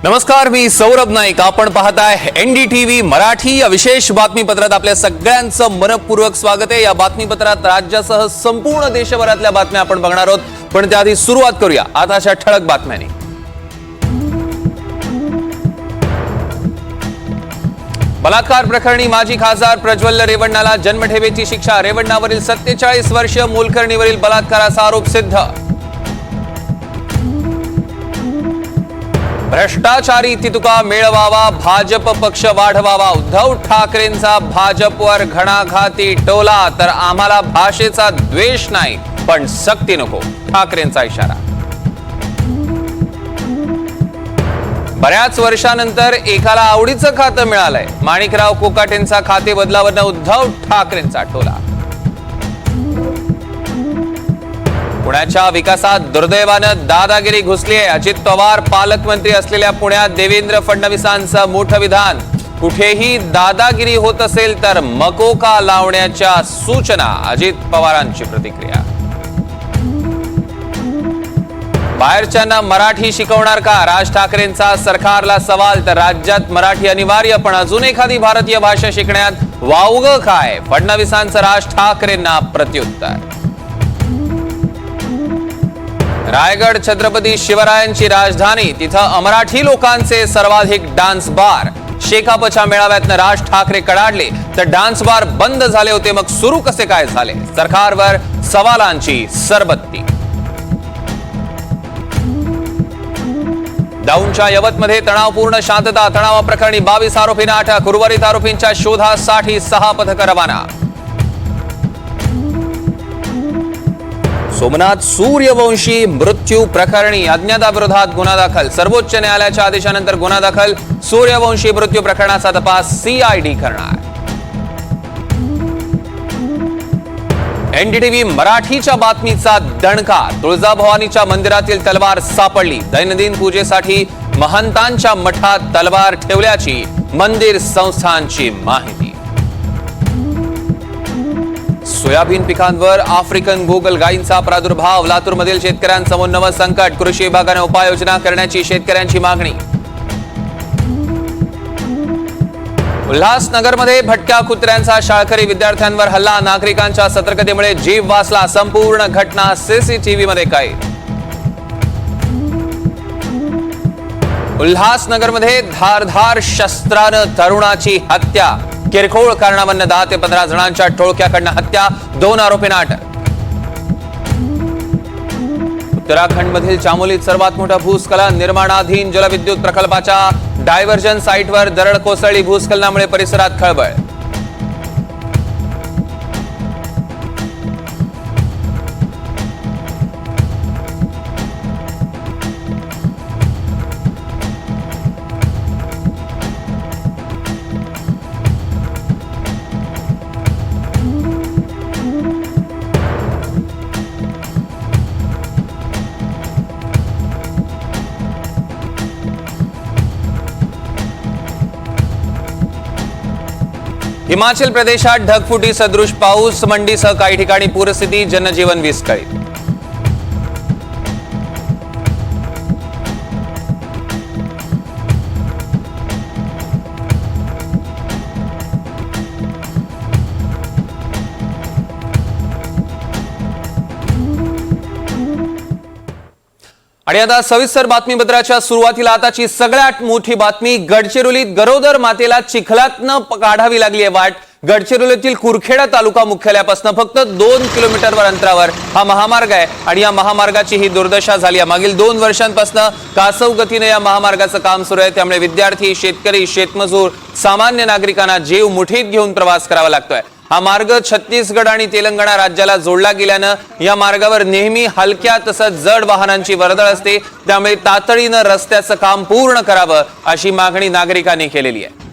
नमस्कार, मी सौरभ नाईक. आपण पाहताय एनडीटीव्ही मराठी. या विशेष बातमीपत्रात आपल्या सगळ्यांचं मनपूर्वक स्वागत आहे. या बातमीपत्रात राज्यासह संपूर्ण देशभरातल्या बातम्या आपण बघणार आहोत, पण त्याआधी सुरुवात करूया आताच्या ठळक बातम्यांनी. बलात्कार प्रकरणी माजी खासदार प्रज्वल रेवण्णाला जन्मठेपेची शिक्षा. रेवण्णावरील 47 वर्षीय मोलकरणीवरील बलात्काराचा आरोप सिद्ध. भ्रष्टाचारी तितुका मिळवावा, भाजप पक्ष वाढवावा. उद्धव ठाकरेंचा भाजपवर घणाघाती टोला. तर आम्हाला भाषेचा द्वेष नाही, पण सक्ती नको, ठाकरेंचा इशारा. बऱ्याच वर्षानंतर एकाला आवडीचं खातं मिळालंय. माणिकराव कोकाटेंचा खाते बदलावरनं उद्धव ठाकरेंचा टोला. पुण्याच्या विकासात दुर्दैवानं दादागिरी घुसली आहे. अजित पवार पालकमंत्री असलेल्या पुण्यात देवेंद्र फडणवीसांचं मोठं विधान. कुठेही दादागिरी होत असेल तर मकोका लावण्याच्या सूचना. अजित पवारांची प्रतिक्रिया. बाहेरच्यांना मराठी शिकवणार का? राज ठाकरेंचा सरकारला सवाल. तर राज्यात मराठी अनिवार्य, पण अजून एखादी भारतीय भाषा शिकण्यात वावगं काय? फडणवीसांचं राज ठाकरेंना प्रत्युत्तर. रायगड छत्रपती शिवरायांची राजधानी, तिथं अमराठी लोकांचे सर्वाधिक डान्स बार. शेकापच्या मेळाव्यातनं राज ठाकरे कडाडले, तर डान्स बार बंद झाले होते, मग सुरू कसे काय झाले? सरकारवर सवालांची सरबत्ती. दौंडच्या यवतमध्ये तणावपूर्ण शांतता. तणावाप्रकरणी 22 आरोपींना अटक. उर्वरित आरोपींच्या शोधासाठी 6 पथकं रवाना. सोमनाथ सूर्यवंशी मृत्यू प्रकरणी अज्ञाताविरोधात गुन्हा दाखल. सर्वोच्च न्यायालयाच्या आदेशानंतर गुन्हा दाखल. सूर्यवंशी मृत्यू प्रकरणाचा तपास सीआयडी करणार. एनडीटीव्ही मराठीच्या बातमीचा दणका. तुळजाभवानीच्या मंदिरातील तलवार सापडली. दैनंदिन पूजेसाठी महंतांच्या मठात तलवार ठेवल्याची मंदिर संस्थांची माहिती. सोयाबीन पिकांवर आफ्रिकन गोगल गायींचा प्रादुर्भाव. लातूरमधील शेतकऱ्यांसमोर नवं संकट. कृषी विभागाने उपाययोजना करण्याची शेतकऱ्यांची मागणी. उल्हासनगरमध्ये भटक्या कुत्र्यांचा शाळकरी विद्यार्थ्यांवर हल्ला. नागरिकांच्या सतर्कतेमुळे जीव वाचला. संपूर्ण घटना सीसीटीव्हीमध्ये कैद. उल्हासनगरमध्ये धारधार शस्त्रानं तरुणाची हत्या. किरकोळ कारणावरून 10 ते 15 जणांच्या टोळक्याकडनं हत्या. 2 आरोपींना अटक. उत्तराखंडमधील चामोलीत सर्वात मोठा भूस्खलन. निर्माणाधीन जलविद्युत प्रकल्पाच्या डायव्हर्जन साइटवर दरड कोसळली. भूस्खलनामुळे परिसरात खळबळ. हिमाचल प्रदेशात ढगफुटी सदृश पाऊस. मंडीसह काही ठिकाणी पूरस्थिती. जनजीवन विस्कळीत. आणि आता सविस्तर बातमीपत्राच्या सुरुवातीला आताची सगळ्यात मोठी बातमी. गडचिरोलीत गरोदर मातेला चिखलातनं काढावी लागली आहे वाट. गडचिरोलीतील कुरखेडा तालुका मुख्यालयापासून फक्त 2 किलोमीटरवर अंतरावर हा महामार्ग आहे आणि या महामार्गाची ही दुर्दशा झाली आहे. मागील 2 वर्षांपासून कासव गतीने या महामार्गाचं काम सुरू आहे. त्यामुळे विद्यार्थी, शेतकरी, शेतमजूर, सामान्य नागरिकांना जीव मुठीत घेऊन प्रवास करावा लागतोय. हा मार्ग छत्तीसगड आणि तेलंगणा राज्याला जोडला गेल्यानं या मार्गावर नेहमी हलक्या तसंच जड वाहनांची वर्दळ असते. त्यामुळे तातडीनं रस्त्याचं काम पूर्ण करावं अशी मागणी नागरिकांनी केलेली आहे.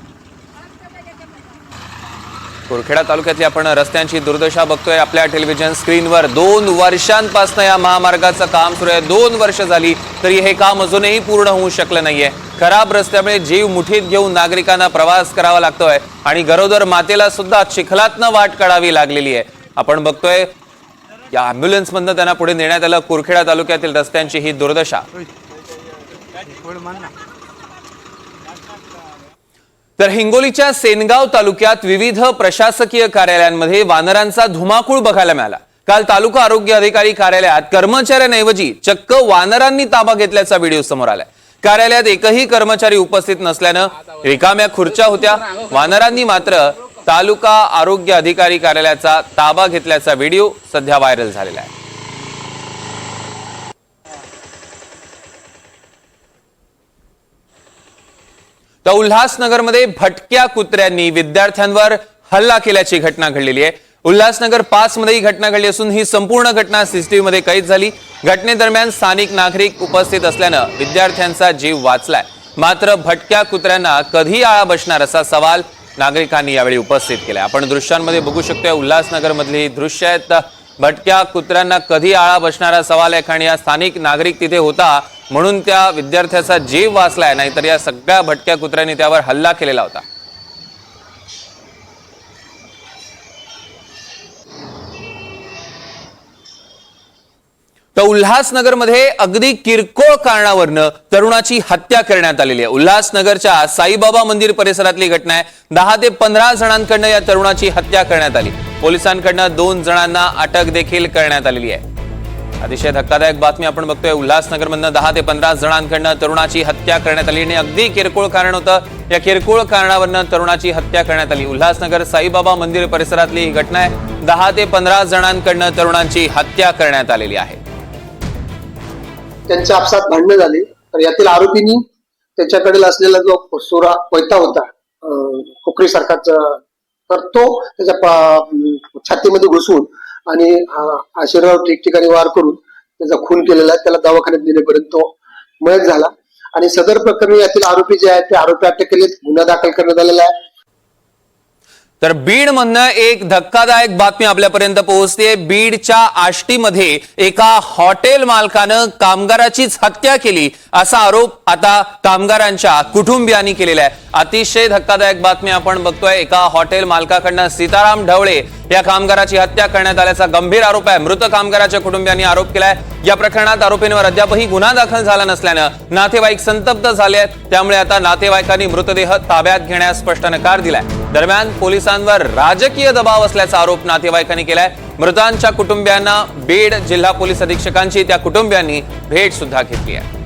कुरखेडा तालुक्यातली आपण रस्त्यांची दुर्दशा बघतोय आपल्या टेलिव्हिजन स्क्रीनवर. 2 वर्षांपासून या महामार्गाचं काम सुरू आहे. 2 वर्ष झाली तरी हे काम अजूनही पूर्ण होऊ शकलं नाहीये. खराब रस्त्यामुळे जीव मुठीत घेऊन नागरिकांना प्रवास करावा लागतोय आणि गरोदर मातेला सुद्धा चिखलातनं वाट काढावी लागलेली आहे. आपण बघतोय या ॲम्ब्युलन्स मधनं त्यांना पुढे नेण्यात आलं. कुरखेडा तालुक्यातील रस्त्यांची ही दुर्दशा. तर हिंगोलीच्या सेनगाव तालुक्यात विविध प्रशासकीय कार्यालयांमध्ये वानरांचा धुमाकूळ बघायला मिळाला। काल तालुका आरोग्य अधिकारी कार्यालयात कर्मचाऱ्यांऐवजी चक्क वानरांनी ताबा घेतल्याचा व्हिडिओ समोर आलाय। कार्यालयात एकही कर्मचारी उपस्थित नसल्यानं रिकाम्या खुर्च्या होत्या। वानरांनी मात्र तालुका आरोग्य अधिकारी कार्यालयाचा ताबा घेतल्याचा व्हिडिओ सध्या व्हायरल झालेला आहे। तर उल्हासनगरमध्ये भटक्या कुत्र्यांनी विद्यार्थ्यांवर हल्ला केल्याची घटना घडलेली आहे। उल्हासनगर 5 मध्ये ही घटना घडली असून ही संपूर्ण घटना सीसीटीव्ही मध्ये कैद झाली। घटनेदरम्यान स्थानिक नागरिक उपस्थित असल्यानं विद्यार्थ्यांचा जीव वाचलाय। मात्र भटक्या कुत्र्यांना कधी आळा बसणार असा सवाल नागरिकांनी यावेळी उपस्थित केलाय। आपण दृश्यांमध्ये बघू शकतोय उल्हासनगर मधली दृश्य आहेत। भटक्या कुत्र्यांना कधी आळा बसणारा सवाल आहे आणि या स्थानिक नागरिक तिथे होता म्हणून त्या विद्यार्थ्याचा जीव वाचलाय, नाहीतर या सगळ्या भटक्या कुत्र्यांनी त्यावर हल्ला केलेला होता। तर उल्हासनगरमध्ये अगदी किरकोळ कारणावरनं तरुणाची हत्या करण्यात आलेली आहे। उल्हासनगरच्या साईबाबा मंदिर परिसरातली घटना आहे। 10 ते 15 जणांकडनं या तरुणाची हत्या करण्यात आली। पोलिसांकडनं 2 जणांना अटक देखील करण्यात आलेली आहे। अतिशय धक्कादायक बातमी आपण बघतोय। उल्हासनगरमधनं 10 ते 15 जणांकडनं तरुणाची हत्या करण्यात आली आणि अगदी किरकोळ कारण होतं। या किरकोळ कारणावरनं तरुणाची हत्या करण्यात आली। उल्हासनगर साईबाबा मंदिर परिसरातली ही घटना आहे। 10 ते 15 जणांकडनं तरुणांची हत्या करण्यात आलेली आहे। त्यांच्या आपसात भांडणं झाली तर यातील आरोपींनी त्याच्याकडे असलेला जो सोरा कोयता होता कोकरी सारखाचा, तर तो त्याच्या छातीमध्ये घुसवून आणि शरीरावर ठिकठिकाणी वार करून त्याचा खून केलेला आहे। त्याला दवाखान्यात नेण्यापर्यंत तो मयत झाला आणि सदर प्रकरणी यातील आरोपी जे आहेत ते आरोपी अटक केले, गुन्हा दाखल करण्यात आलेला आहे। तर बीड मधनं एक धक्कादायक बातमी आपल्यापर्यंत पोहोचते। बीडच्या आष्टीमध्ये एका हॉटेल मालकानं कामगाराचीच हत्या केली असा आरोप आता कामगारांच्या कुटुंबियांनी केलेला आहे। अतिशय धक्कादायक बातमी आपण बघतोय। एका हॉटेल मालकाकडनं सीताराम ढवळे या कामगाराची हत्या करण्यात आल्याचा गंभीर आरोप आहे। मृत कामगाराच्या कुटुंबियांनी आरोप केलाय। या प्रकरणात आरोपींवर अद्यापही गुन्हा दाखल झाला नसल्यानं नातेवाईक संतप्त झाले आहेत। त्यामुळे आता नातेवाईकांनी मृतदेह ताब्यात घेण्यास स्पष्ट नकार दिलाय। दरम्यान पोलिसांवर राजकीय दबाव असल्याचा आरोप नातेवाईकांनी केलाय। मृतांच्या कुटुंबियांना बीड जिल्हा पोलीस अधीक्षकांची त्या कुटुंबियांनी भेट सुद्धा घेतली आहे।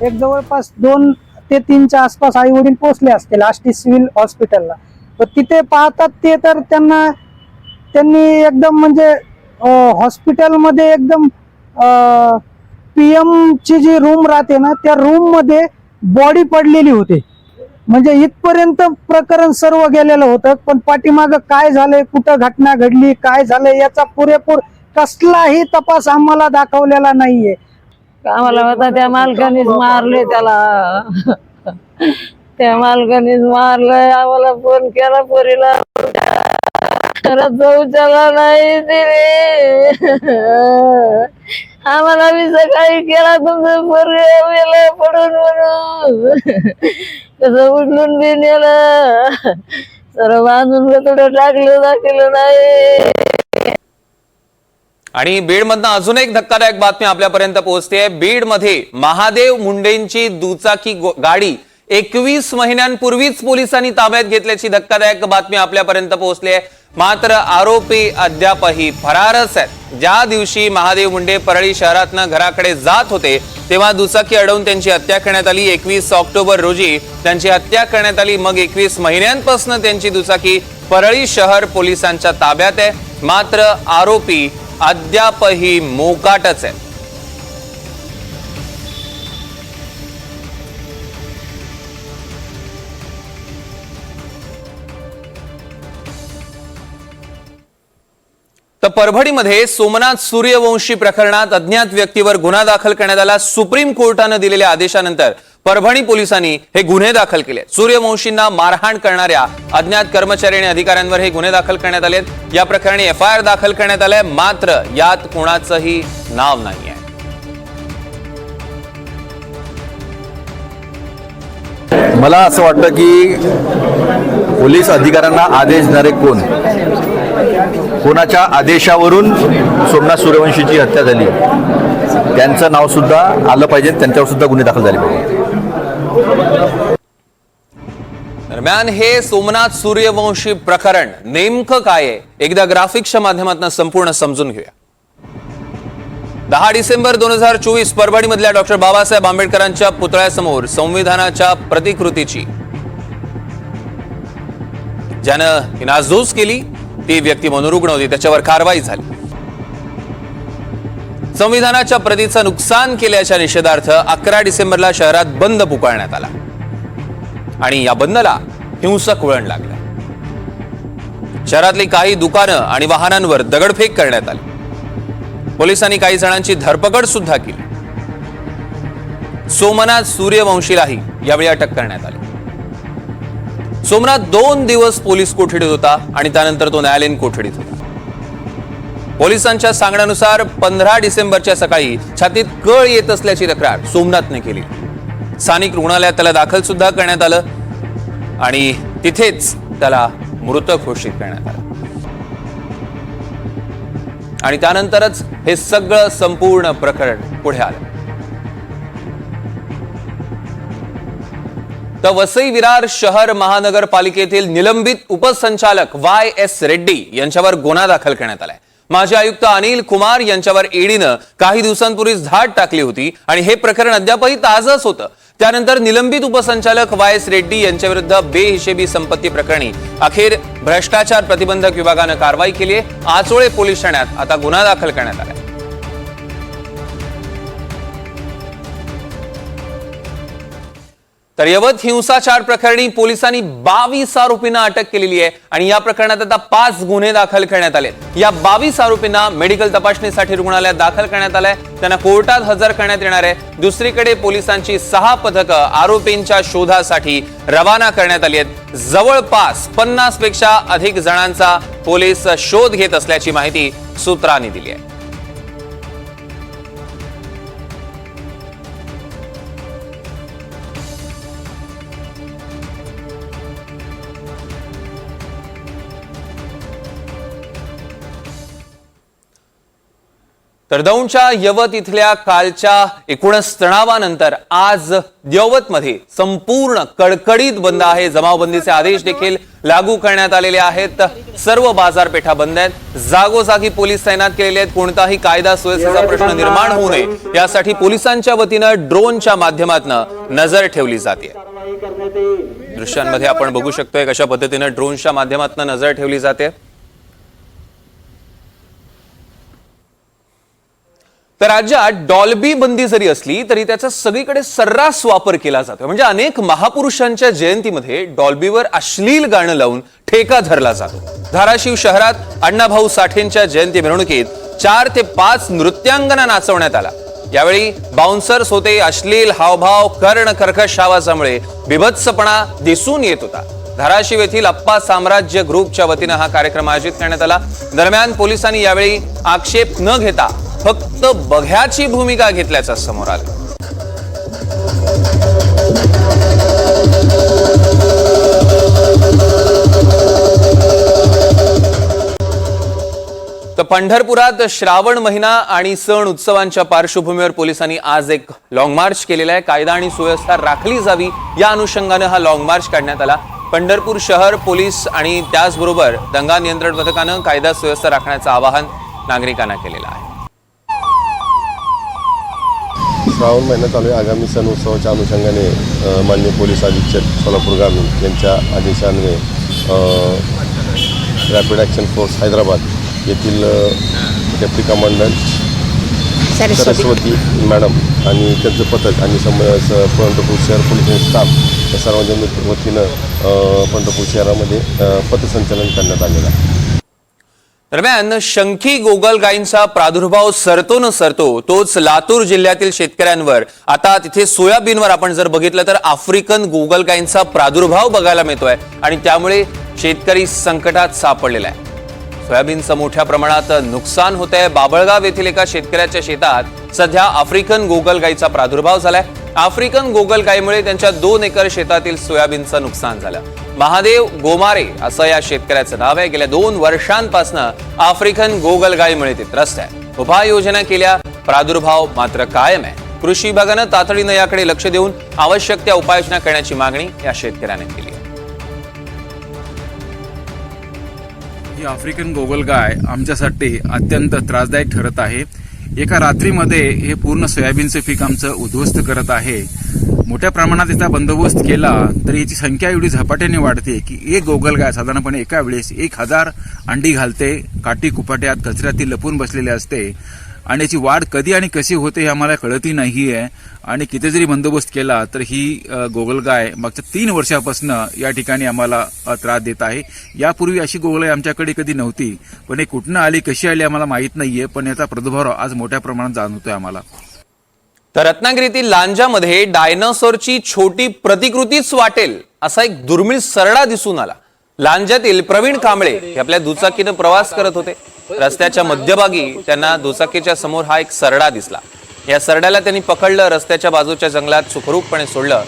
एक जवळपास 2 ते 3च्या आसपास आई वडील पोहोचले असतील आष्टी सिव्हिल हॉस्पिटलला। तर तिथे पाहतात ते तर त्यांनी एकदम म्हणजे हॉस्पिटलमध्ये एकदम PM ची जी रूम राहते ना त्या रूम मध्ये बॉडी पडलेली होती। म्हणजे इथपर्यंत प्रकरण सर्व गेलेलं होतं, पण पाठीमागं काय झालंय, कुठं घटना घडली, काय झालंय याचा पुरेपूर कसलाही तपास आम्हाला दाखवलेला नाहीये। आम्हाला होता त्या मालकानेच मारले त्याला, त्या मालकानेच मारलंय। आम्हाला फोन केला पोरीला, खरंच जाऊच्याला नाही दिली। आम्हाला मी सकाळी केला तुमचं पोरग पडून म्हणून कसं उचलून बी नेलं, सर्व बांधून थोडं टाकलं दाखवलं नाही। आणि बीड मधनं अजून एक धक्कादायक बातमी आपल्यापर्यंत पोहोचते। बीड मध्ये महादेव मुंडेंची दुचाकी गाडी 21 महिन्यांपूर्वीच पोलिसांनी ताब्यात घेतल्याची धक्कादायक बातमी आपल्यापर्यंत पोहोचली आहे। मात्र आरोपी अद्यापही फरारच आहेत। ज्या दिवशी महादेव मुंडे परळी शहरातनं घराकडे जात होते तेव्हा दुचाकी अडवून त्यांची हत्या करण्यात आली। 21 ऑक्टोबर रोजी त्यांची हत्या करण्यात आली। मग 21 महिन्यांपासून त्यांची दुचाकी परळी शहर पोलिसांच्या ताब्यात आहे। मात्र आरोपी अद्यापही मोकाटच आहे। तर परभणीमध्ये सोमनाथ सूर्यवंशी प्रकरणात अज्ञात व्यक्तीवर गुन्हा दाखल करण्यात आला। सुप्रीम कोर्टानं दिलेल्या आदेशानंतर परभणी पोलिसांनी हे गुन्हे दाखल केले। सूर्यवंशींना मारहाण करणाऱ्या अज्ञात कर्मचारी आणि अधिकाऱ्यांवर हे गुन्हे दाखल करण्यात आले। या प्रकरणी FIR दाखल करण्यात आले, मात्र यात कोणाचंही नाव नाहीये। मला असं वाटतं की पोलीस अधिकाऱ्यांना आदेश देणारे कोण, कोणाच्या आदेशावरून सोमनाथ सूर्यवंशीची हत्या झाली त्यांचं नाव सुद्धा आलं पाहिजे, त्यांच्यावर सुद्धा गुन्हे दाखल झाले पाहिजे। दरम्यान हे सोमनाथ सूर्यवंशी प्रकरण नेमकं काय आहे एकदा ग्राफिक्सच्या माध्यमातून संपूर्ण समजून घेऊया. 10 डिसेंबर 2024 परभणीमधल्या डॉक्टर बाबासाहेब आंबेडकरांच्या पुतळ्यासमोर संविधानाच्या प्रतिकृतीची ज्यानं ही नासधूस केली ती व्यक्ती मनोरुग्ण होती, त्याच्यावर कारवाई झाली. संविधानाच्या प्रतीचं नुकसान केल्याच्या निषेधार्थ 11 डिसेंबरला शहरात बंद पुकारण्यात आला आणि या बंदला हिंसक वळण लागलं. शहरातली काही दुकानं आणि वाहनांवर दगडफेक करण्यात आली. पोलिसांनी काही जणांची धरपकड सुद्धा केली. सोमनाथ सूर्यवंशीलाही यावेळी अटक करण्यात आली. सोमनाथ 2 दिवस पोलीस कोठडीत होता आणि त्यानंतर तो न्यायालयीन कोठडीत होता. पोलिसांच्या सांगण्यानुसार 15 डिसेंबरच्या सकाळी छातीत कळ येत असल्याची तक्रार सोमनाथने केली. स्थानिक रुग्णालयात त्याला दाखल सुद्धा करण्यात आलं आणि तिथेच त्याला मृत घोषित करण्यात आलं. आणि त्यानंतरच हे सगळं संपूर्ण प्रकरण पुढे आलं. तर वसई विरार शहर महानगरपालिकेतील निलंबित उपसंचालक YS रेड्डी यांच्यावर गुन्हा दाखल करण्यात आलाय. माजी आयुक्त अनिल कुमार यांच्यावर ईडीनं काही दिवसांपूर्वीच धाड टाकली होती आणि हे प्रकरण अद्यापही ताजंच होतं. त्यानंतर निलंबित उपसंचालक YS रेड्डी यांच्याविरुद्ध बेहिशेबी संपत्ती प्रकरणी अखेर भ्रष्टाचार प्रतिबंधक विभागानं कारवाई केली आहे. आचोळे पोलीस ठाण्यात आता गुन्हा दाखल करण्यात आला. तर यवत हिंसाचार प्रकरणी पोलिसांनी 22 आरोपींना अटक केलेली आहे आणि या प्रकरणात आता 5 गुन्हे दाखल करण्यात आले. या 22 आरोपींना मेडिकल तपासणीसाठी रुग्णालयात दाखल करण्यात आलंय. त्यांना कोर्टात हजर करण्यात येणार आहे. दुसरीकडे पोलिसांची 6 पथकं आरोपींच्या शोधासाठी रवाना करण्यात आली आहेत. जवळपास 50 पेक्षा अधिक जणांचा पोलीस शोध घेत असल्याची माहिती सूत्रांनी दिली आहे. तर दौंडच्या यवत इथल्या कालच्या एकूणच तणावानंतर आज यवतमध्ये संपूर्ण कडकडीत बंद आहे. जमावबंदीचे आदेश देखील लागू करण्यात आलेले आहेत. सर्व बाजारपेठा बंद आहेत. जागोजागी पोलीस तैनात केलेले आहेत. कोणताही कायदा सुव्यवस्थेचा प्रश्न निर्माण होऊ नये यासाठी पोलिसांच्या वतीनं ड्रोनच्या माध्यमातून नजर ठेवली जाते. दृश्यांमध्ये आपण बघू शकतोय कशा पद्धतीने ड्रोनच्या माध्यमातून नजर ठेवली जाते. तर राज्यात डॉल्बी बंदी जरी असली तरी त्याचा सगळीकडे सर्रास वापर केला जातो. म्हणजे अनेक महापुरुषांच्या जयंतीमध्ये डॉल्बीवर अश्लील गाणं लावून ठेका धरला जातो. धाराशिव शहरात अण्णाभाऊ साठेंच्या जयंती मिरवणुकीत 4 ते 5 नृत्यांगना नाचवण्यात आला. यावेळी बाउन्सर्स होते. अश्लील हावभाव कर्ण कर्कश आवाजामुळे बिभत्सपणा दिसून येत होता. धाराशिव येथील अप्पा साम्राज्य ग्रुपच्या वतीनं हा कार्यक्रम आयोजित करण्यात आला. दरम्यान पोलिसांनी यावेळी आक्षेप न घेता फक्त बघ्याची भूमिका घेतल्याचं समोर आलं. तर पंढरपुरात श्रावण महिना आणि सण उत्सवांच्या पार्श्वभूमीवर पोलिसांनी आज एक लॉंग मार्च केलेला आहे. कायदा आणि सुव्यवस्था राखली जावी या अनुषंगानं हा लॉंग मार्च काढण्यात आला. पंढरपूर शहर पोलीस आणि त्याचबरोबर दंगा नियंत्रण पथकानं कायदा सुव्यवस्था राखण्याचं आवाहन नागरिकांना केलेलं आहे. श्रावण महिना चालू आहे. आगामी सण उत्सवाच्या अनुषंगाने माननीय पोलीस अधीक्षक सोलापूर ग्रामीण यांच्या आदेशान्वये रॅपिड ॲक्शन फोर्स हैदराबाद येथील डेप्टी कमांडंट सरस्वती मॅडम आणि त्यांचं पथक आणि पंढरपूर शहर पोलीस स्टाफ या सर्वांच्या वतीनं पंढरपूर शहरामध्ये पथसंचलन करण्यात आलेलं आहे. दरम्यान शंखी गोगलगायींचा प्रादुर्भाव सरतो न सरतो तोच लातूर जिल्ह्यातील शेतकऱ्यांवर आता तिथे सोयाबीनवर आपण जर बघितलं तर आफ्रिकन गोगलगायींचा प्रादुर्भाव बघायला मिळतोय आणि त्यामुळे शेतकरी संकटात सापडलेला आहे. सोयाबीनचं मोठ्या प्रमाणात नुकसान होत आहे. बाबळगाव येथील एका शेतकऱ्याच्या शेतात सध्या आफ्रिकन गोगलगायीचा प्रादुर्भाव झालाय. आफ्रिकन गोगलगायीमुळे त्यांच्या 2 एकर शेतातील सोयाबीनचं नुकसान झालं. महादेव गोमारे असं या शेतकऱ्याचं नाव आहे. गेल्या 2 वर्षांपासून आफ्रिकन गोगलगायीमुळे ते त्रस्त आहे. उपाययोजना केल्या, प्रादुर्भाव मात्र कायम आहे. कृषी विभागानं तातडीनं याकडे लक्ष देऊन आवश्यक त्या उपाययोजना करण्याची मागणी या शेतकऱ्याने केली आहे. ही आफ्रिकन गोगलगाय आमच्यासाठी अत्यंत त्रासदायक ठरत आहे. एका रात्रीमध्ये हे पूर्ण सोयाबीनचं पीक आमचं उद्ध्वस्त करत आहे. मोठ्या प्रमाणात याचा बंदोबस्त केला तर याची संख्या एवढी झपाट्याने वाढते की एक गोगलगाय साधारणपणे एका वेळेस 1000 अंडी घालते. काठी कुपाट्यात कचऱ्यात लपून बसलेले असते आणि याची वाढ कधी आणि कशी होते हे आम्हाला कळतही नाहीये. आणि किती जरी बंदोबस्त केला तर ही गोगलगाय मागच्या 3 वर्षापासून या ठिकाणी आम्हाला त्रास देत आहे. यापूर्वी अशी गोगलगाय आमच्याकडे कधी नव्हती, पण हे कुठनं आली कशी आली आम्हाला माहीत नाहीये, पण याचा प्रादुर्भाव आज मोठ्या प्रमाणात जाणवतोय आम्हाला. तर रत्नागिरीतील लांजामध्ये डायनोसॉरची छोटी प्रतिकृतीच वाटेल असा एक दुर्मिळ सरडा दिसून आला. लांजातील प्रवीण कांबळे हे आपल्या दुचाकीनं प्रवास करत होते. रस्त्याच्या मध्यभागी त्यांना दुचाकीच्या समोर हा एक सरडा दिसला. या सरड्याला त्यांनी पकडलं, रस्त्याच्या बाजूच्या जंगलात सुखरूपपणे सोडलं.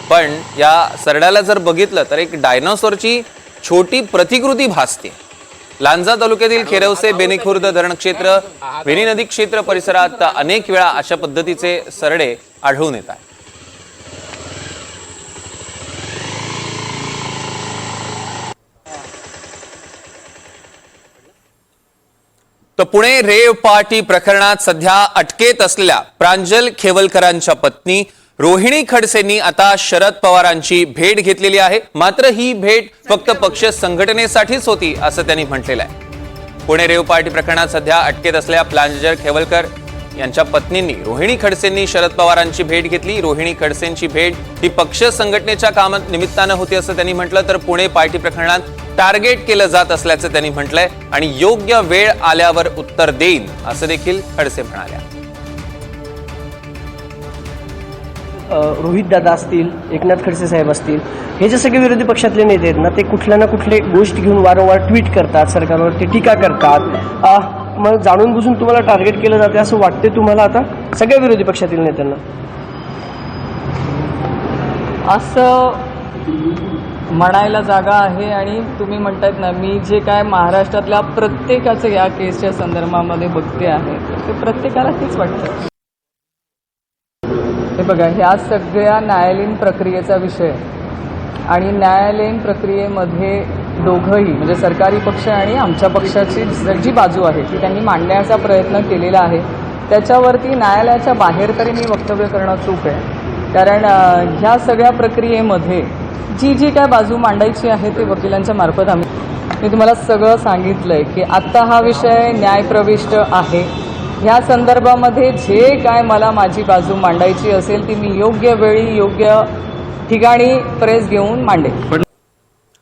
पण या सरड्याला जर बघितलं तर एक डायनोसॉरची छोटी प्रतिकृती भासते. लांजा तालुक्यातील खेरवसे बेनीखुर्द धरण क्षेत्र, वेणी नदी क्षेत्र परिसरात अनेक वेळा अशा पद्धतीचे सरडे आढळून येतात. तर पुणे रेव पार्टी प्रकरणात सध्या अटकेत असलेल्या प्रांजल खेवलकरांच्या पत्नी रोहिणी खडसेंनी आता शरद पवारांची भेट घेतलेली आहे. मात्र ही भेट फक्त पक्ष संघटनेसाठीच होती असं त्यांनी म्हटलेलं आहे. पुणे रेव पार्टी प्रकरणात सध्या अटकेत असलेल्या प्रांजल खेवलकर यांच्या पत्नींनी रोहिणी खडसेंनी शरद पवारांची भेट घेतली. रोहिणी खडसेंची भेट ही पक्ष संघटनेच्या कामात निमित्तानं होती असं त्यांनी म्हटलं. तर पुणे पार्टी प्रकरणात टार्गेट केलं जात असल्याचं त्यांनी म्हटलंय आणि योग्य वेळ आल्यावर उत्तर देईन असं देखील खडसे म्हणाल्या. रोहित दादा असतील, एकनाथ खडसे साहेब असतील, हे जे सगळे विरोधी पक्षातले नेते आहेत ना, ते कुठल्या ना कुठले गोष्ट घेऊन वारंवार ट्विट करतात, सरकारवरती टीका करतात. मग जाणून बुजून तुम्हाला टार्गेट केलं जाते असं वाटते तुम्हाला आता सगळ्या विरोधी पक्षातील नेत्यांना? असं म्हणायला जागा आहे. आणि तुम्ही म्हणतायत ना, मी जे काय महाराष्ट्रातल्या प्रत्येकाचं या केसच्या संदर्भामध्ये बघते आहे ते प्रत्येकाला तेच वाटतं. हे बघा, ह्या सगळ्या न्यायालयीन प्रक्रियेचा विषय आणि न्यायालयीन प्रक्रियेमध्ये दोघंही म्हणजे सरकारी पक्ष आणि आमच्या पक्षाची जी बाजू आहे ती त्यांनी मांडण्याचा प्रयत्न केलेला आहे. त्याच्यावरती न्यायालयाच्या बाहेर तरी मी वक्तव्य करणं चूक आहे. कारण ह्या सगळ्या प्रक्रियेमध्ये जी काय बाजू मांडायची आहे ते वकिलांच्या मार्फत मी तुम्हाला सगळं सांगितलं आहे की आत्ता हा विषय न्यायप्रविष्ट आहे. ह्या संदर्भामध्ये जे काय मला माझी बाजू मांडायची असेल ती मी योग्य वेळी योग्य ठिकाणी प्रेस घेऊन मांडेन.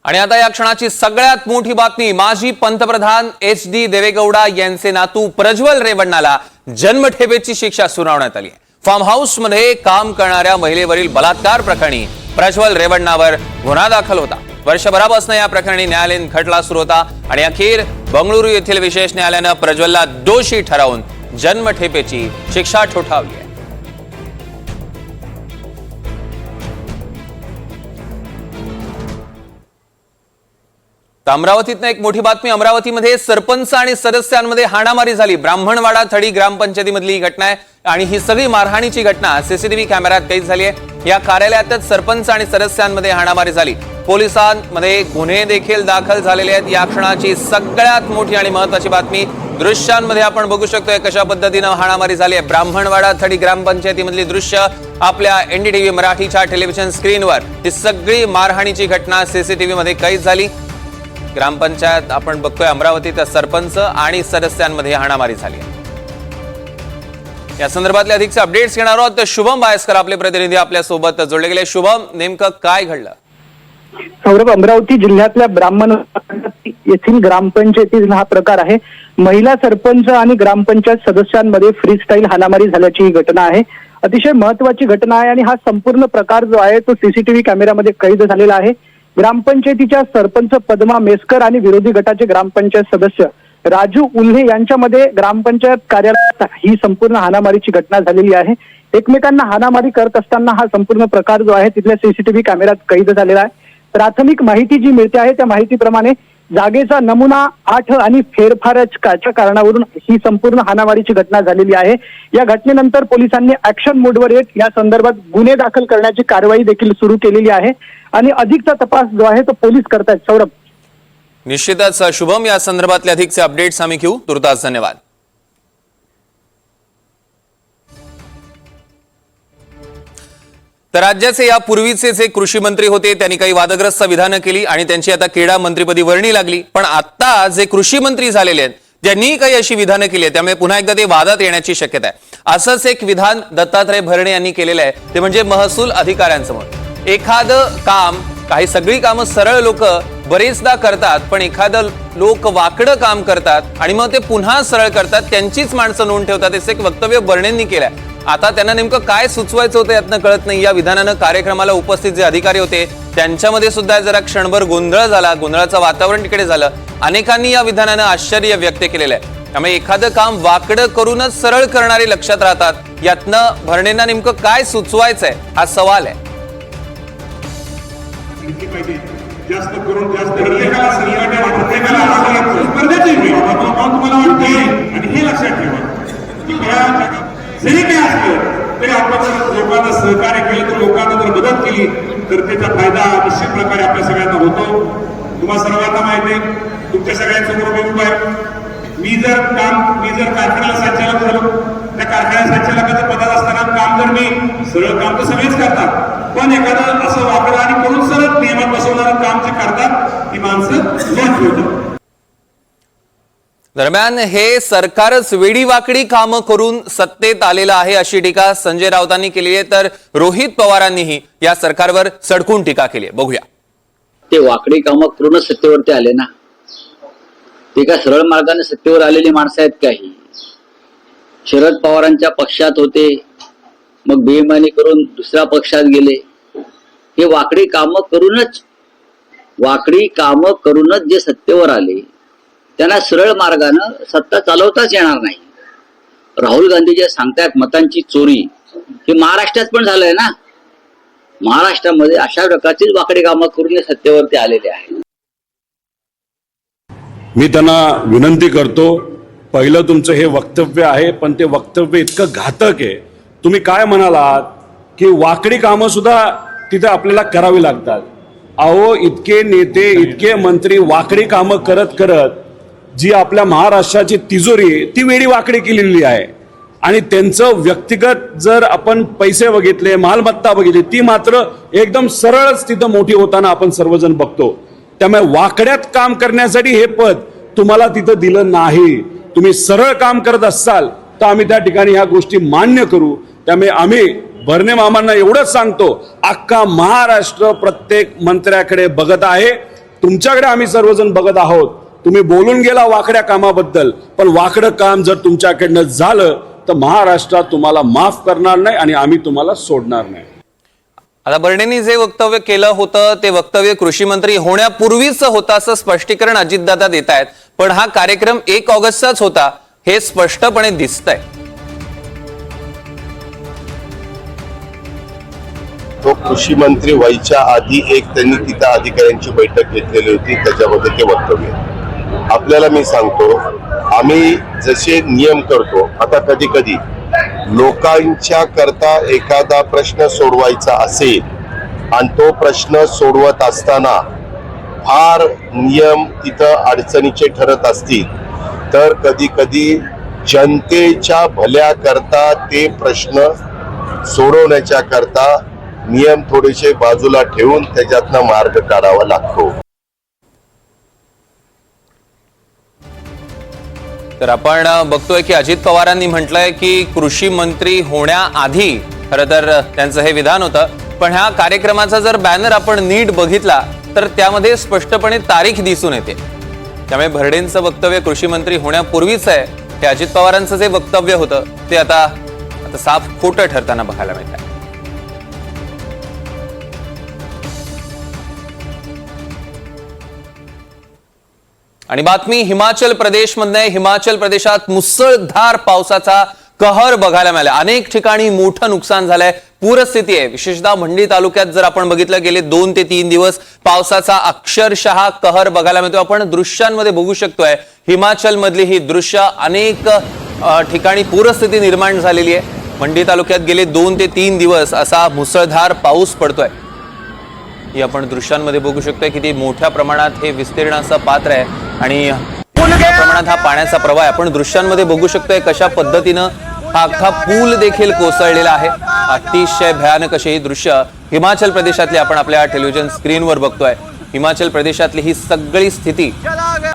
आणि आता या क्षणाची सगळ्यात मोठी बातमी. माजी पंतप्रधान HD देवेगौडा यांचे नातू प्रज्वल रेवण्णाला जन्मठेपेची शिक्षा सुनावण्यात आली आहे. फार्म हाऊस मध्ये काम करणाऱ्या महिलेवरील बलात्कार प्रकरणी प्रज्वल रेवण्णावर गुन्हा दाखल होता. वर्षभरापासून या प्रकरणी न्यायालयीन खटला सुरू होता आणि अखेर बंगळुरू येथील विशेष न्यायालयानं प्रज्वलला दोषी ठरवून जन्मठेपेची शिक्षा ठोठावली आहे. अमरावतीतनं एक मोठी बातमी. अमरावतीमध्ये सरपंच आणि सदस्यांमध्ये हाणामारी झाली. ब्राह्मणवाडा थडी ग्रामपंचायतीमधली ही घटना आहे आणि ही सगळी मारहाणीची घटना सीसीटीव्ही कॅमेऱ्यात कैद झाली आहे. या कार्यालयातच सरपंच आणि सदस्यांमध्ये हाणामारी झाली. पोलिसांमध्ये गुन्हे देखील दाखल झालेले आहेत. या क्षणाची सगळ्यात मोठी आणि महत्वाची बातमी. दृश्यांमध्ये आपण बघू शकतोय कशा पद्धतीनं हाणामारी झाली आहे. ब्राह्मणवाडा थडी ग्रामपंचायतीमधली दृश्य आपल्या NDTV मराठीच्या टेलिव्हिजन स्क्रीनवर. ही सगळी मारहाणीची घटना सीसीटीव्ही मध्ये कैद झाली. ग्रामपंचायत आपण बघतोय अमरावतीत सरपंच आणि सदस्यांमध्ये हाणामारी झाली. या संदर्भातले अधिकचे अपडेट्स घेणार आहोत. शुभम बायस्कर आपले प्रतिनिधी आपल्या सोबत जोडले गेले. शुभम, नेमकं काय घडलं? सौरभ, अमरावती जिल्ह्यातल्या ब्राह्मणवाडा येथील ग्रामपंचायतीतील हा प्रकार आहे. महिला सरपंच आणि ग्रामपंचायत सदस्यांमध्ये फ्रीस्टाईल हाणामारी झाल्याची ही घटना आहे. अतिशय महत्वाची घटना आहे आणि हा संपूर्ण प्रकार जो आहे तो सीसीटीव्ही कॅमेऱ्यामध्ये कैद झालेला आहे. ग्रामपंचायतीच्या सरपंच पद्मा मेस्कर आणि विरोधी गटाचे ग्रामपंचायत सदस्य राजू उल्हे यांच्यामध्ये ग्रामपंचायत कार्यालयात ही संपूर्ण हाणामारीची घटना झालेली आहे. एकमेकांना हाणामारी करत असताना हा संपूर्ण प्रकार जो आहे तिथल्या सीसीटीव्ही कॅमेऱ्यात कैद झालेला आहे. प्राथमिक माहिती जी मिळते आहे त्या माहितीप्रमाणे जागेचा नमुना 8 आणि फेरफारच्या कारणावरून ही संपूर्ण हाणामारीची घटना झालेली आहे. या घटनेनंतर पोलिसांनी ऍक्शन मोडवर येत या संदर्भात गुन्हे दाखल करण्याची कारवाई देखील सुरू केलेली आहे आणि अधिकचा तपास जो आहे तो पोलीस करतायत. सौरभ, निश्चितच शुभम, या संदर्भातले अधिकचे अपडेट्स आम्ही घेऊ. तुर्तास धन्यवाद. तर राज्याचे यापूर्वीचे जे कृषी मंत्री होते त्यांनी काही वादग्रस्त विधानं केली आणि त्यांची आता क्रीडा मंत्रीपदी वर्णी लागली. पण आता जे कृषी मंत्री झालेले आहेत त्यांनी काही अशी विधानं केली आहेत त्यामुळे पुन्हा एकदा ते वादात येण्याची शक्यता आहे. असंच एक विधान दत्तात्रय भरणे यांनी केलेलं आहे, ते म्हणजे महसूल अधिकाऱ्यांसमोर. एखादं काम, काही सगळी कामं सरळ लोक बरेचदा करतात, पण एखादं लोक वाकडं काम करतात आणि मग ते पुन्हा सरळ करतात, त्यांचीच माणसं नोंद ठेवतात, असं एक वक्तव्य भरणेंनी केलंय. आता त्यांना नेमकं काय सुचवायचं होतं यातनं कळत नाही. या विधानानं कार्यक्रमाला उपस्थित जे अधिकारी होते त्यांच्यामध्ये सुद्धा जरा क्षणभर गोंधळ झाला, गोंधळाचं वातावरण तिकडे झालं. अनेकांनी या विधानानं आश्चर्य व्यक्त केलेलं आहे. त्यामुळे एखादं काम वाकडं करूनच सरळ करणारे लक्षात राहतात. यातनं भरणेंना नेमकं काय सुचवायचंय हा सवाल आहे. जास्त करून जास्त प्रत्येकाला स्पर्धेचे तुम्हाला वाटते आणि हे लक्षात ठेवा की जरी काय असलं तरी आपण जर लोकांना सहकार्य केलं तर लोकांना जर मदत केली तर त्याचा फायदा निश्चित प्रकारे आपल्या सगळ्यांना होतो. तुम्हाला सर्वांना माहिती आहे, तुमच्या सगळ्यांसमोर मी उभा आहे. मी जर कारखान्याला संचालक झालो, त्या कारखान्या संचालकाच्या पदात असताना काम जर मी सरळ काम तर सगळेच करतात, पण एखादं असं वाकडं आणि करून सरळ नियमात बसवणारं काम जे करतात ती माणसं नोंद ठेवतात. दरम्यान हे सरकारच वेडीवाकडी कामं करून सत्तेत आलेलं आहे अशी टीका संजय राऊतांनी केली आहे. तर रोहित पवारांनीही या सरकारवर सडकून टीका केली आहे. बघूया. ते वाकडी कामं करूनच सत्तेवरती आले ना. ते काय सरळ मार्गाने सत्तेवर आलेली माणसं आहेत काही. शरद पवारांच्या पक्षात होते, मग बेईमानी करून दुसऱ्या पक्षात गेले. हे वाकडी कामं करूनच जे सत्तेवर आले त्यांना सरळ मार्गानं सत्ता चालवताच येणार नाही. राहुल गांधी जे सांगतायत मतांची चोरी, हे महाराष्ट्रात पण झालंय ना. महाराष्ट्रामध्ये अशा प्रकारचीच वाकडी कामं करून सत्तेवरती आलेले आहेत. मी त्यांना विनंती करतो, पहिलं तुमचं हे वक्तव्य आहे, पण ते वक्तव्य इतकं घातक आहे. तुम्ही काय म्हणालात की वाकडी कामं सुद्धा तिथे आपल्याला करावी लागतात. अहो, इतके नेते, इतके मंत्री वाकडी कामं करत करत जी आपल्या महाराष्ट्राची तिजोरी ती वेडी वाकडी केलेली आहे. आणि त्यांचं व्यक्तिगत जर आपण पैसे बघितले, मालमत्ता बघितली, ती मात्र एकदम सरळच तिथं मोठी होताना आपण सर्वजण बघतो. त्यामुळे वाकड्यात काम करण्यासाठी हे पद तुम्हाला तिथं दिलं नाही. तुम्ही सरळ काम करत असाल तर आम्ही त्या ठिकाणी ह्या गोष्टी मान्य करू. त्यामुळे आम्ही भरणे मामांना एवढंच सांगतो, अख्खा महाराष्ट्र प्रत्येक मंत्र्याकडे बघत आहे, तुमच्याकडे आम्ही सर्वजण बघत आहोत. तुम्ही बोलून गेला वाकड्या कामाबद्दल, पण वाकडं काम जर तुमच्याकडनं झालं तर महाराष्ट्रात तुम्हाला माफ करणार नाही आणि आम्ही तुम्हाला सोडणार नाही. आता भरणेंनी जे वक्तव्य केलं होतं ते वक्तव्य कृषी मंत्री होण्यापूर्वीच होतं असं स्पष्टीकरण अजितदादा देत आहेत. पण हा कार्यक्रम 1 ऑगस्टचाच होता हे स्पष्टपणे दिसतंय. तो कृषी मंत्री व्हायच्या आधी त्यांनी तिथं अधिकाऱ्यांची बैठक घेतलेली होती, त्याच्यामध्ये ते वक्तव्य. आपल्याला मी सांगतो, आम्ही जसे नियम करतो, आता कधी कधी लोकांच्या करता एखादा प्रश्न सोडवायचा असेल आणि तो प्रश्न सोडवत असताना फार नियम तिथं अडचणीचे ठरत असतील तर कधी कधी जनतेच्या भल्या करता ते प्रश्न सोडवण्याच्या करता नियम थोडेसे बाजूला ठेवून त्याच्यातनं मार्ग काढावा लागतो. तर आपण बघतोय की अजित पवारांनी म्हटलंय की कृषी मंत्री होण्याआधी खरं तर त्यांचं हे विधान होतं. पण ह्या कार्यक्रमाचा जर बॅनर आपण नीट बघितला तर त्यामध्ये स्पष्टपणे तारीख दिसून येते. त्यामुळे भरडेंचं वक्तव्य कृषी मंत्री होण्यापूर्वीच आहे. हे अजित पवारांचं जे वक्तव्य होतं ते आता साफ खोटं ठरताना बघायला मिळतंय. आणि बातमी हिमाचल प्रदेशमधनं. हिमाचल प्रदेशात मुसळधार पावसाचा कहर बघायला मिळाला। अनेक ठिकाणी मोठं नुकसान झालंय, पूरस्थिती आहे। विशेषतः मंडी तालुक्यात जर आपण बघितलं गेले 2 ते 3 दिवस पावसाचा अक्षरशः कहर बघायला मिळतो। आपण दृश्यांमध्ये बघू शकतोय हिमाचल मधली ही दृश्य, अनेक ठिकाणी पूरस्थिती निर्माण झालेली आहे। मंडी तालुक्यात गेले 2 ते 3 दिवस असा मुसळधार पाऊस पडतोय। ही आपण दृश्यांमध्ये बघू शकतोय किती मोठ्या प्रमाणात हे विस्तीर्ण असं पात्र आहे आणि मोठ्या प्रमाणात हा पाण्याचा प्रवाह आहे। आपण दृश्यांमध्ये बघू शकतोय कशा पद्धतीनं हा अख्खा पूल देखील कोसळलेला आहे। अतिशय भयानक अशी ही दृश्य हिमाचल प्रदेशातली आपण आपल्या टेलिव्हिजन स्क्रीनवर बघतोय। हिमाचल प्रदेशातली ही सगळी स्थिती,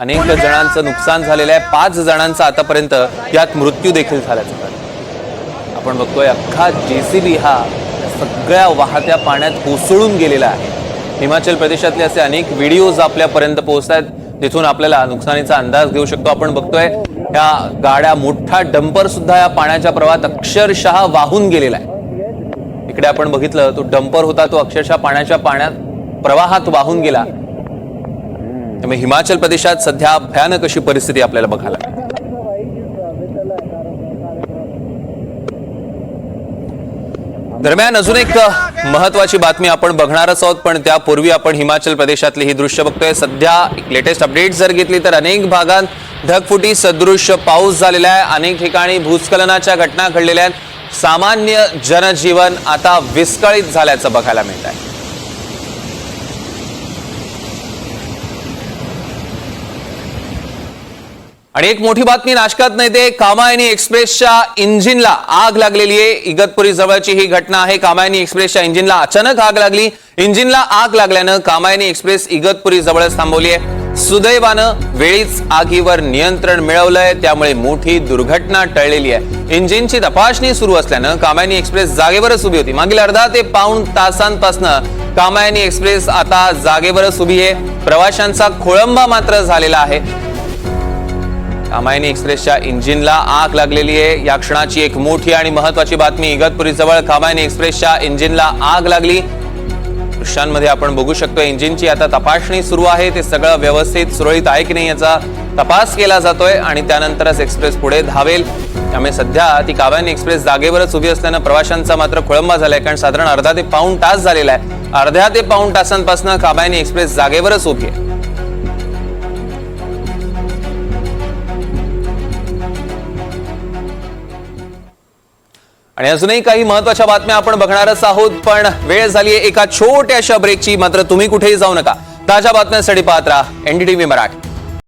अनेक जणांचं नुकसान झालेलं आहे। 5 जणांचा आतापर्यंत यात मृत्यू देखील झाल्याचं आपण बघतोय। अख्खा जेसीबी हा सगळ्या वाहत्या पाण्यात कोसळून गेलेला आहे। हिमाचल प्रदेशातले असे अनेक व्हिडिओज आपल्यापर्यंत पोहोचतात, तिथून आपल्याला नुकसानीचा अंदाज घेऊ शकतो। आपण बघतोय या गाड्या, मोठा डंपर सुद्धा या पाण्याच्या प्रवाहात अक्षरशः वाहून गेलेला आहे। इकडे आपण बघितलं तो डंपर होता, तो अक्षरशः पाण्याच्या प्रवाहात वाहून गेला। त्यामुळे हिमाचल प्रदेशात सध्या भयानक अशी परिस्थिती आपल्याला बघायला मिळते। दरम्यान अजून एक महत्वाची बातमी आपण बघणारच आहोत, पण त्यापूर्वी आपण हिमाचल प्रदेशातली ही दृश्य बघतोय। सध्या लेटेस्ट अपडेट जर घेतली तर अनेक भागात ढगफुटी सदृश पाऊस झालेला आहे। अनेक ठिकाणी भूस्खलनाच्या घटना घडलेल्या आहेत। सामान्य जनजीवन आता विस्कळीत झाल्याचं बघायला मिळत आहे। आणि एक मोठी बातमी नाशकात नाही ते कामायनी एक्सप्रेसच्या इंजिनला आग लागलेली आहे। इगतपुरी जवळची ही घटना आहे। कामायनी एक्सप्रेसच्या इंजिनला अचानक आग लागली। इंजिनला आग लागल्यानं कामायनी एक्सप्रेस इगतपुरी जवळच थांबवली आहे। सुदैवानं वेळीच आगीवर नियंत्रण मिळवलंय, त्यामुळे मोठी दुर्घटना टळलेली आहे। इंजिनची तपासणी सुरू असल्यानं कामायनी एक्सप्रेस जागेवरच उभी होती। मागील अर्धा ते पाऊण तासांपासून कामायनी एक्सप्रेस आता जागेवरच उभी आहे। प्रवाशांचा खोळंबा मात्र झालेला आहे। कामायनी एक्सप्रेसच्या इंजिनला आग लागलेली आहे। या क्षणाची एक मोठी आणि महत्वाची बातमी, इगतपुरी जवळ कामायनी एक्सप्रेसच्या इंजिनला आग लागली। दृश्यांमध्ये आपण बघू शकतो इंजिनची आता तपासणी सुरू आहे। ते सगळं व्यवस्थित सुरळीत आहे की नाही याचा तपास केला जातोय आणि त्यानंतरच एक्सप्रेस पुढे धावेल। त्यामुळे सध्या ती कामायनी एक्सप्रेस जागेवरच उभी असल्यानं प्रवाशांचा मात्र खोळंबा झालाय, कारण साधारण अर्धा ते पाऊण तास झालेला आहे। अर्ध्या ते पाऊण तासांपासून कामायनी एक्सप्रेस जागेवरच उभी आहे। आणि अजूनही काही महत्त्वाच्या बातम्या आपण बघणारच आहोत, पण वेळ झाली आहे एका छोट्याशा ब्रेकची। मात्र तुम्ही कुठेही जाऊ नका। ताज्या बातम्यांसाठी पाहत राहा NDTV मराठी।